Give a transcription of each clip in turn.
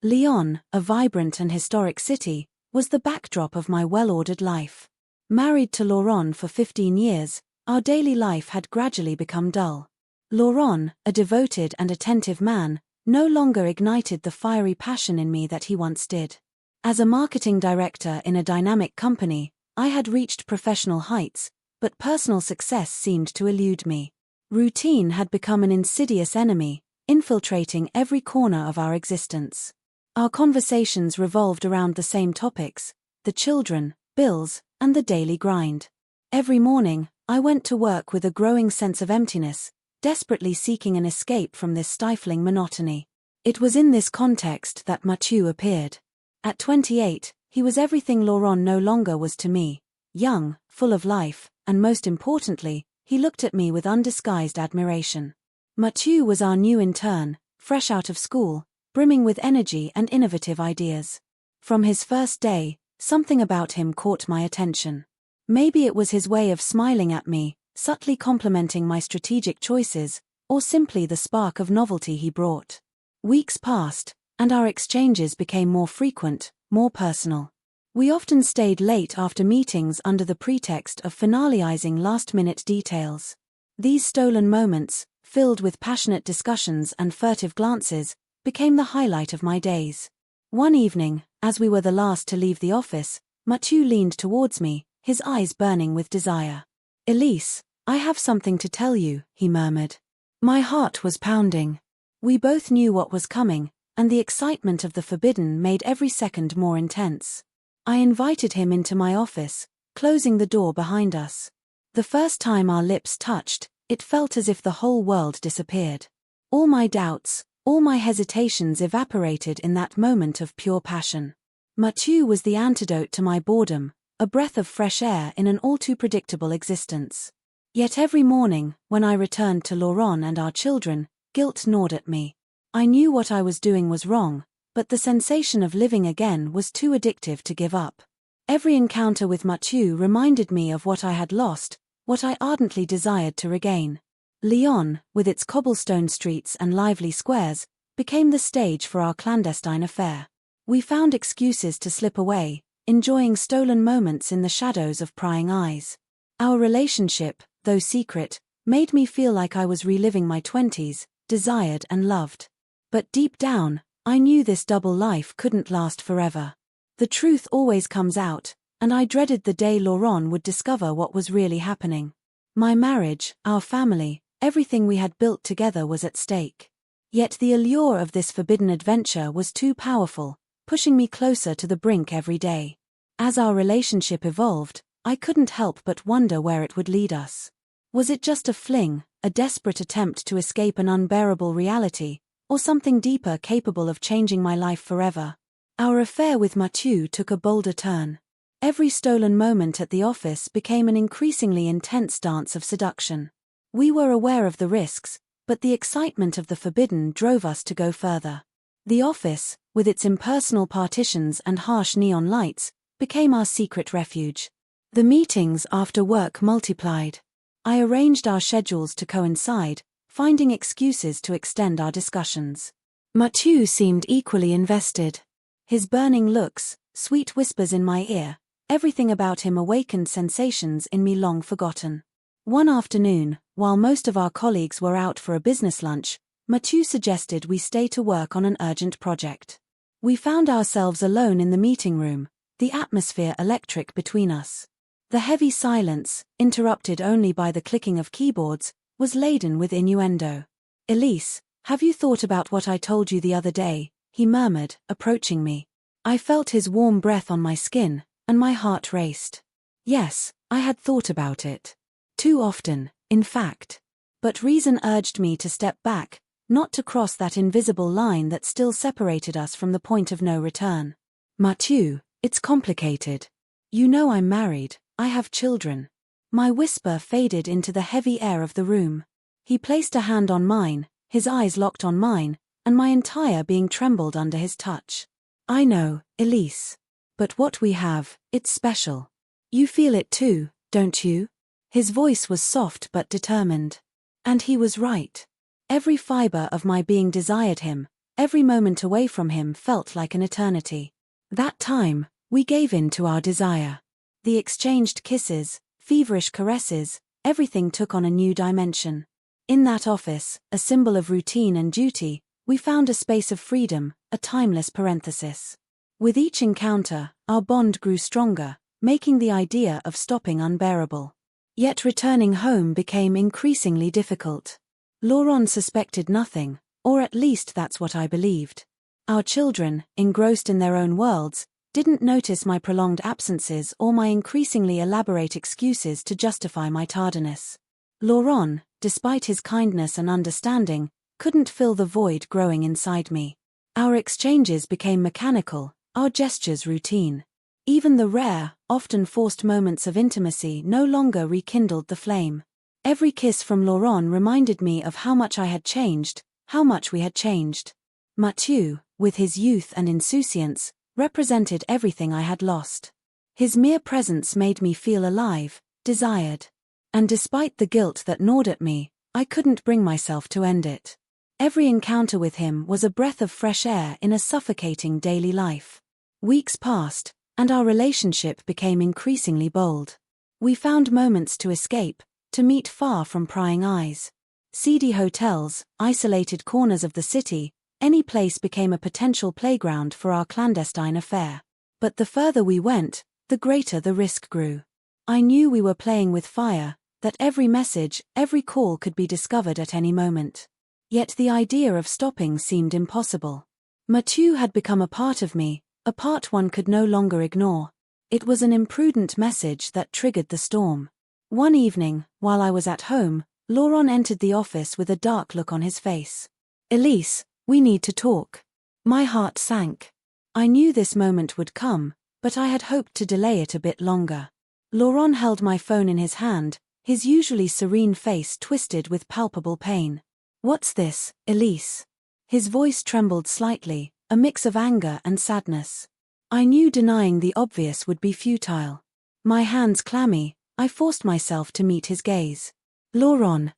Lyon, a vibrant and historic city, was the backdrop of my well-ordered life. Married to Laurent for 15 years, our daily life had gradually become dull. Laurent, a devoted and attentive man, no longer ignited the fiery passion in me that he once did. As a marketing director in a dynamic company, I had reached professional heights, but personal success seemed to elude me. Routine had become an insidious enemy, infiltrating every corner of our existence. Our conversations revolved around the same topics: the children, bills, and the daily grind. Every morning, I went to work with a growing sense of emptiness, desperately seeking an escape from this stifling monotony. It was in this context that Mathieu appeared. At 28, he was everything Laurent no longer was to me: young, full of life, and most importantly, he looked at me with undisguised admiration. Mathieu was our new intern, fresh out of school, brimming with energy and innovative ideas. From his first day, something about him caught my attention. Maybe it was his way of smiling at me, subtly complimenting my strategic choices, or simply the spark of novelty he brought. Weeks passed, and our exchanges became more frequent, more personal. We often stayed late after meetings under the pretext of finalizing last-minute details. These stolen moments, filled with passionate discussions and furtive glances, became the highlight of my days. One evening, as we were the last to leave the office, Mathieu leaned towards me, his eyes burning with desire. "Élise, I have something to tell you," he murmured. My heart was pounding. We both knew what was coming, and the excitement of the forbidden made every second more intense. I invited him into my office, closing the door behind us. The first time our lips touched, it felt as if the whole world disappeared. All my doubts, all my hesitations evaporated in that moment of pure passion. Mathieu was the antidote to my boredom, a breath of fresh air in an all-too-predictable existence. Yet every morning, when I returned to Laurent and our children, guilt gnawed at me. I knew what I was doing was wrong, but the sensation of living again was too addictive to give up. Every encounter with Mathieu reminded me of what I had lost, what I ardently desired to regain. Lyon, with its cobblestone streets and lively squares, became the stage for our clandestine affair. We found excuses to slip away, enjoying stolen moments in the shadows of prying eyes. Our relationship, though secret, made me feel like I was reliving my 20s, desired and loved. But deep down, I knew this double life couldn't last forever. The truth always comes out, and I dreaded the day Laurent would discover what was really happening. My marriage, our family, everything we had built together was at stake. Yet the allure of this forbidden adventure was too powerful, pushing me closer to the brink every day. As our relationship evolved, I couldn't help but wonder where it would lead us. Was it just a fling, a desperate attempt to escape an unbearable reality, or something deeper capable of changing my life forever? Our affair with Mathieu took a bolder turn. Every stolen moment at the office became an increasingly intense dance of seduction. We were aware of the risks, but the excitement of the forbidden drove us to go further. The office, with its impersonal partitions and harsh neon lights, became our secret refuge. The meetings after work multiplied. I arranged our schedules to coincide, finding excuses to extend our discussions. Mathieu seemed equally invested. His burning looks, sweet whispers in my ear, everything about him awakened sensations in me long forgotten. One afternoon, while most of our colleagues were out for a business lunch, Mathieu suggested we stay to work on an urgent project. We found ourselves alone in the meeting room, the atmosphere electric between us. The heavy silence, interrupted only by the clicking of keyboards, was laden with innuendo. "Élise, have you thought about what I told you the other day?" he murmured, approaching me. I felt his warm breath on my skin, and my heart raced. Yes, I had thought about it. Too often, in fact. But reason urged me to step back, not to cross that invisible line that still separated us from the point of no return. "Mathieu, it's complicated. You know I'm married, I have children." My whisper faded into the heavy air of the room. He placed a hand on mine, his eyes locked on mine, and my entire being trembled under his touch. "I know, Élise. But what we have, it's special. You feel it too, don't you?" His voice was soft but determined. And he was right. Every fiber of my being desired him, Every moment away from him felt like an eternity. That time, we gave in to our desire. The exchanged kisses, feverish caresses, everything took on a new dimension. In that office, a symbol of routine and duty, we found a space of freedom, a timeless parenthesis. With each encounter, our bond grew stronger, making the idea of stopping unbearable. Yet returning home became increasingly difficult. Laurent suspected nothing, or at least that's what I believed. Our children, engrossed in their own worlds, didn't notice my prolonged absences or my increasingly elaborate excuses to justify my tardiness. Laurent, despite his kindness and understanding, couldn't fill the void growing inside me. Our exchanges became mechanical, our gestures routine. Even the rare, often forced moments of intimacy no longer rekindled the flame. Every kiss from Laurent reminded me of how much I had changed, how much we had changed. Mathieu, with his youth and insouciance, represented everything I had lost. His mere presence made me feel alive, desired. And despite the guilt that gnawed at me, I couldn't bring myself to end it. Every encounter with him was a breath of fresh air in a suffocating daily life. Weeks passed, and our relationship became increasingly bold. We found moments to escape, to meet far from prying eyes. Seedy hotels, isolated corners of the city, any place became a potential playground for our clandestine affair. But the further we went, the greater the risk grew. I knew we were playing with fire, that every message, every call could be discovered at any moment. Yet the idea of stopping seemed impossible. Mathieu had become a part of me, a part one could no longer ignore. It was an imprudent message that triggered the storm. One evening, while I was at home, Laurent entered the office with a dark look on his face. "Élise, we need to talk." My heart sank. I knew this moment would come, but I had hoped to delay it a bit longer. Laurent held my phone in his hand, his usually serene face twisted with palpable pain. "What's this, Élise?" His voice trembled slightly, a mix of anger and sadness. I knew denying the obvious would be futile. My hands clammy, I forced myself to meet his gaze. "Laurent,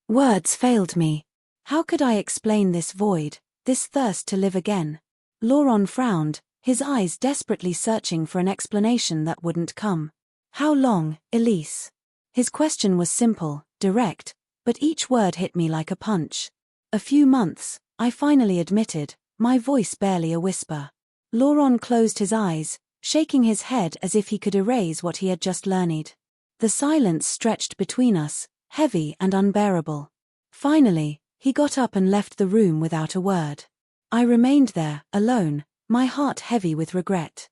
Words failed me. How could I explain this void, this thirst to live again? Laurent frowned, his eyes desperately searching for an explanation that wouldn't come. "How long, Élise?" His question was simple, direct, but each word hit me like a punch. "A few months," I finally admitted, my voice barely a whisper. Laurent closed his eyes, shaking his head as if he could erase what he had just learned. The silence stretched between us, heavy and unbearable. Finally, he got up and left the room without a word. I remained there, alone, my heart heavy with regret.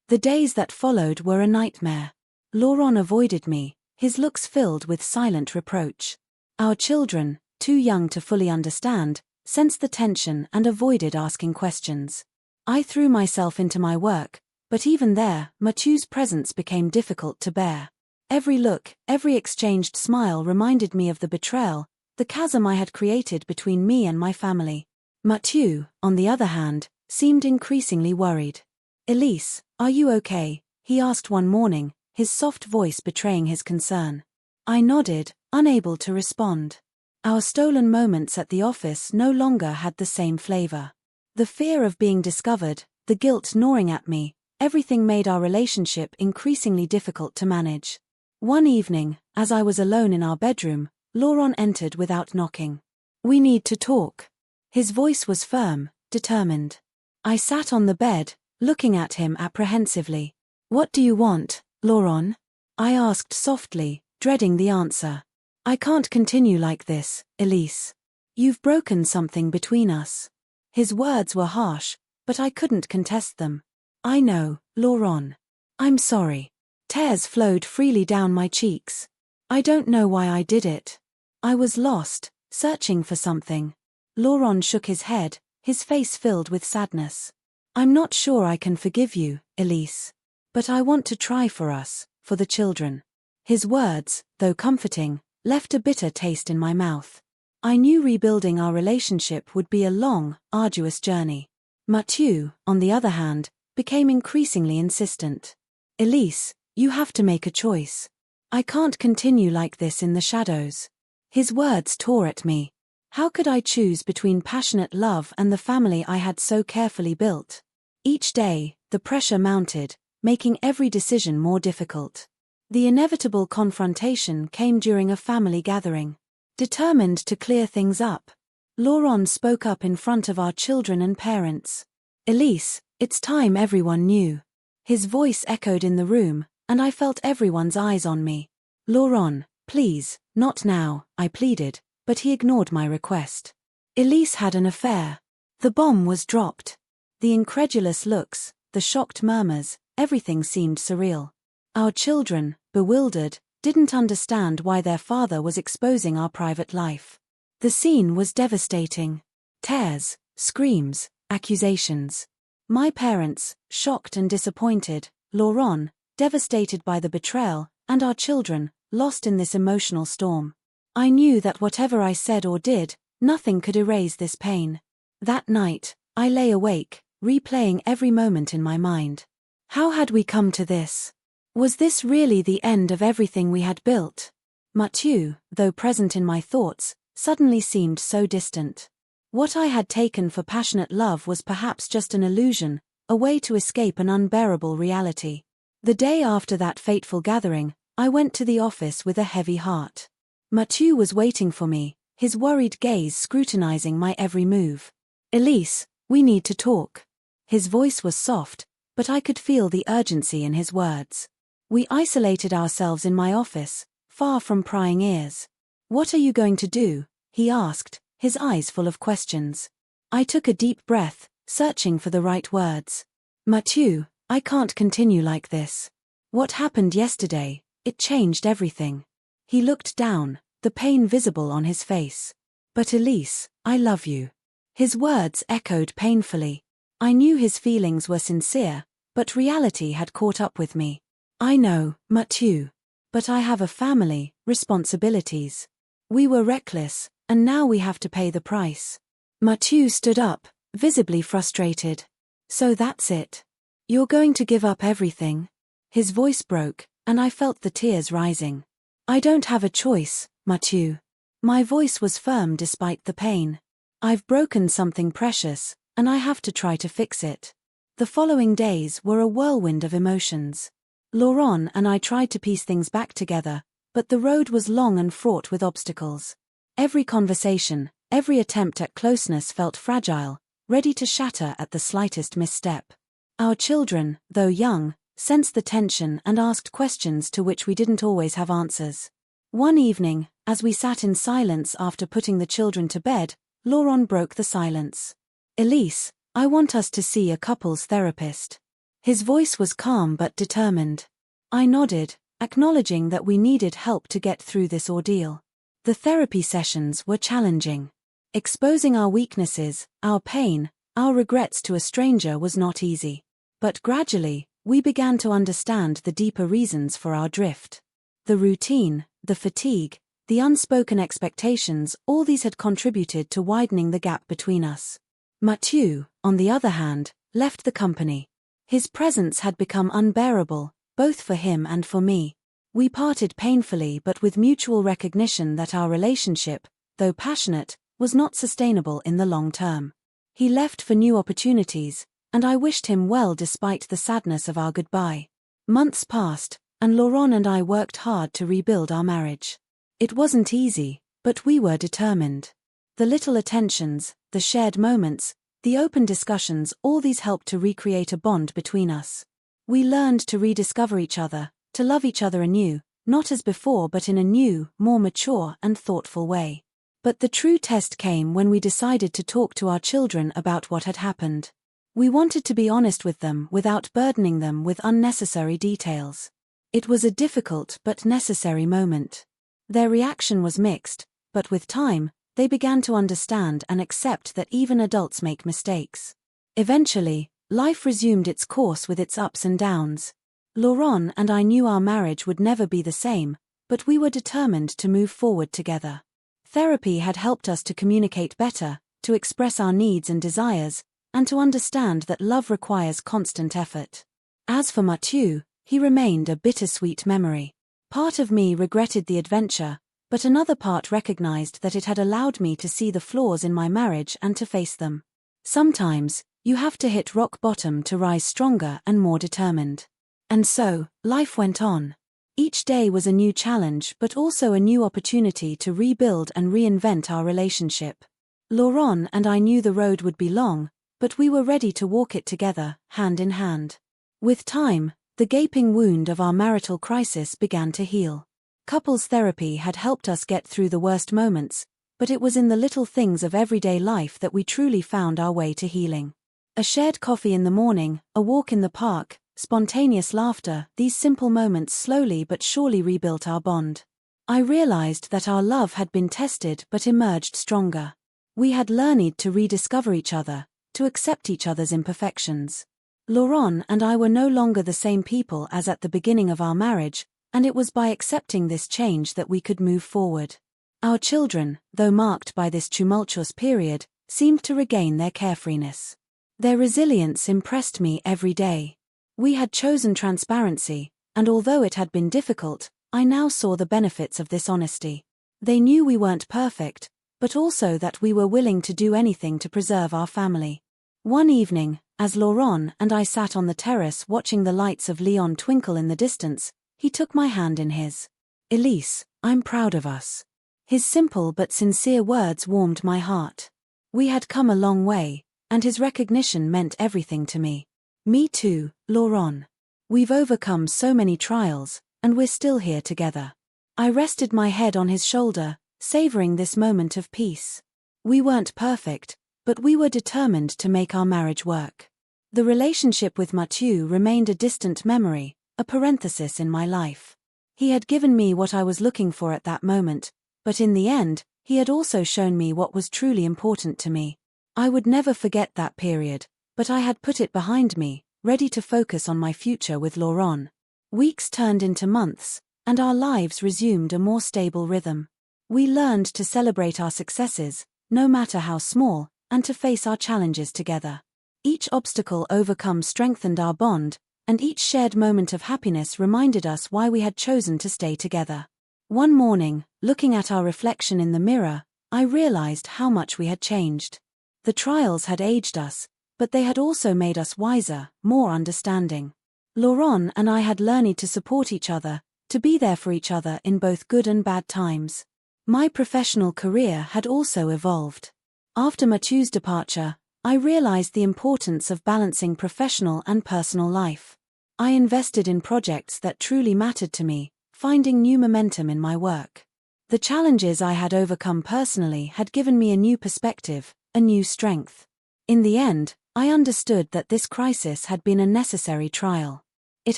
The days that followed were a nightmare. Laurent avoided me, his looks filled with silent reproach. Our children, too young to fully understand, sensed the tension and avoided asking questions. I threw myself into my work, but even there, Mathieu's presence became difficult to bear. Every look, every exchanged smile reminded me of the betrayal, the chasm I had created between me and my family. Mathieu, on the other hand, seemed increasingly worried. "Élise, are you okay?" he asked one morning, his soft voice betraying his concern. I nodded, unable to respond. Our stolen moments at the office no longer had the same flavor. The fear of being discovered, the guilt gnawing at me, everything made our relationship increasingly difficult to manage. One evening, as I was alone in our bedroom, Laurent entered without knocking. "We need to talk." His voice was firm, determined. I sat on the bed, looking at him apprehensively. "What do you want, Laurent?" I asked softly, dreading the answer. "I can't continue like this, Élise. You've broken something between us." His words were harsh, but I couldn't contest them. "I know, Laurent. I'm sorry." Tears flowed freely down my cheeks. I don't know why I did it. I was lost, searching for something. Laurent shook his head, his face filled with sadness. "I'm not sure I can forgive you, Élise. But I want to try for us, for the children." His words, though comforting, left a bitter taste in my mouth. I knew rebuilding our relationship would be a long, arduous journey. Mathieu, on the other hand, became increasingly insistent. "Élise, you have to make a choice. I can't continue like this in the shadows." His words tore at me. How could I choose between passionate love and the family I had so carefully built? Each day, the pressure mounted, making every decision more difficult. The inevitable confrontation came during a family gathering. Determined to clear things up, Laurent spoke up in front of our children and parents. "Élise, it's time everyone knew." His voice echoed in the room, and I felt everyone's eyes on me. "Laurent, please, not now," I pleaded, but he ignored my request. Élise had an affair. The bomb was dropped. The incredulous looks, the shocked murmurs, everything seemed surreal. Our children, bewildered, didn't understand why their father was exposing our private life. The scene was devastating. Tears, screams, accusations. My parents, shocked and disappointed, Laurent, devastated by the betrayal, and our children, lost in this emotional storm. I knew that whatever I said or did, nothing could erase this pain. That night, I lay awake, replaying every moment in my mind. How had we come to this? Was this really the end of everything we had built? Mathieu, though present in my thoughts, suddenly seemed so distant. What I had taken for passionate love was perhaps just an illusion, a way to escape an unbearable reality. The day after that fateful gathering, I went to the office with a heavy heart. Mathieu was waiting for me, his worried gaze scrutinizing my every move. "Élise, we need to talk." His voice was soft, but I could feel the urgency in his words. We isolated ourselves in my office, far from prying ears. "What are you going to do?" he asked, his eyes full of questions. I took a deep breath, searching for the right words. "Mathieu, I can't continue like this. What happened yesterday, it changed everything." He looked down, the pain visible on his face. "But Élise, I love you." His words echoed painfully. I knew his feelings were sincere, but reality had caught up with me. "I know, Mathieu. But I have a family, responsibilities. We were reckless, and now we have to pay the price." Mathieu stood up, visibly frustrated. "So that's it. You're going to give up everything?" His voice broke, and I felt the tears rising. "I don't have a choice, Mathieu." My voice was firm despite the pain. "I've broken something precious, and I have to try to fix it." The following days were a whirlwind of emotions. Laurent and I tried to piece things back together, but the road was long and fraught with obstacles. Every conversation, every attempt at closeness felt fragile, ready to shatter at the slightest misstep. Our children, though young, sensed the tension and asked questions to which we didn't always have answers. One evening, as we sat in silence after putting the children to bed, Laurent broke the silence. "Élise, I want us to see a couples therapist." His voice was calm but determined. I nodded, acknowledging that we needed help to get through this ordeal. The therapy sessions were challenging. Exposing our weaknesses, our pain, our regrets to a stranger was not easy. But gradually, we began to understand the deeper reasons for our drift. The routine, the fatigue, the unspoken expectations, all these had contributed to widening the gap between us. Mathieu, on the other hand, left the company. His presence had become unbearable, both for him and for me. We parted painfully but with mutual recognition that our relationship, though passionate, was not sustainable in the long term. He left for new opportunities, and I wished him well despite the sadness of our goodbye. Months passed, and Laurent and I worked hard to rebuild our marriage. It wasn't easy, but we were determined. The little attentions, the shared moments, the open discussions, all these helped to recreate a bond between us. We learned to rediscover each other, to love each other anew, not as before but in a new, more mature and thoughtful way. But the true test came when we decided to talk to our children about what had happened. We wanted to be honest with them without burdening them with unnecessary details. It was a difficult but necessary moment. Their reaction was mixed, but with time, they began to understand and accept that even adults make mistakes. Eventually, life resumed its course with its ups and downs. Laurent and I knew our marriage would never be the same, but we were determined to move forward together. Therapy had helped us to communicate better, to express our needs and desires, and to understand that love requires constant effort. As for Mathieu, he remained a bittersweet memory. Part of me regretted the adventure, But another part recognized that it had allowed me to see the flaws in my marriage and to face them. Sometimes, you have to hit rock bottom to rise stronger and more determined. And so, life went on. Each day was a new challenge but also a new opportunity to rebuild and reinvent our relationship. Laurent and I knew the road would be long, but we were ready to walk it together, hand in hand. With time, the gaping wound of our marital crisis began to heal. Couples therapy had helped us get through the worst moments, but it was in the little things of everyday life that we truly found our way to healing. A shared coffee in the morning, a walk in the park, spontaneous laughter, these simple moments slowly but surely rebuilt our bond. I realized that our love had been tested but emerged stronger. We had learned to rediscover each other, to accept each other's imperfections. Laurent and I were no longer the same people as at the beginning of our marriage, and it was by accepting this change that we could move forward. Our children, though marked by this tumultuous period, seemed to regain their carefreeness. Their resilience impressed me every day. We had chosen transparency, and although it had been difficult, I now saw the benefits of this honesty. They knew we weren't perfect, but also that we were willing to do anything to preserve our family. One evening, as Laurent and I sat on the terrace watching the lights of Lyon twinkle in the distance, he took my hand in his. "Élise, I'm proud of us." His simple but sincere words warmed my heart. We had come a long way, and his recognition meant everything to me. Me too, Laurent. We've overcome so many trials, and we're still here together. I rested my head on his shoulder, savoring this moment of peace. We weren't perfect, but we were determined to make our marriage work. The relationship with Mathieu remained a distant memory, a parenthesis in my life. He had given me what I was looking for at that moment, but in the end, he had also shown me what was truly important to me. I would never forget that period, but I had put it behind me, ready to focus on my future with Laurent. Weeks turned into months, and our lives resumed a more stable rhythm. We learned to celebrate our successes, no matter how small, and to face our challenges together. Each obstacle overcome strengthened our bond, and each shared moment of happiness reminded us why we had chosen to stay together. One morning, looking at our reflection in the mirror, I realized how much we had changed. The trials had aged us, but they had also made us wiser, more understanding. Laurent and I had learned to support each other, to be there for each other in both good and bad times. My professional career had also evolved. After Mathieu's departure, I realized the importance of balancing professional and personal life. I invested in projects that truly mattered to me, finding new momentum in my work. The challenges I had overcome personally had given me a new perspective, a new strength. In the end, I understood that this crisis had been a necessary trial. It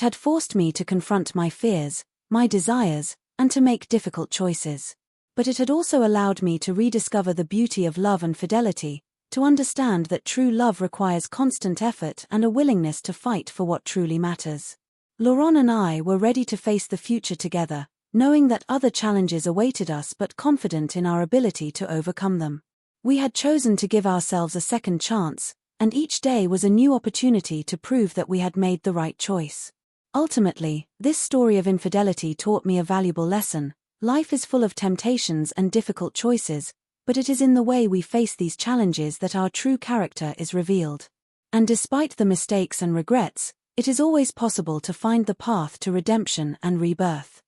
had forced me to confront my fears, my desires, and to make difficult choices. But it had also allowed me to rediscover the beauty of love and fidelity, to understand that true love requires constant effort and a willingness to fight for what truly matters. Laurent and I were ready to face the future together, knowing that other challenges awaited us but confident in our ability to overcome them. We had chosen to give ourselves a second chance, and each day was a new opportunity to prove that we had made the right choice. Ultimately, this story of infidelity taught me a valuable lesson. Life is full of temptations and difficult choices, but it is in the way we face these challenges that our true character is revealed. And despite the mistakes and regrets, it is always possible to find the path to redemption and rebirth.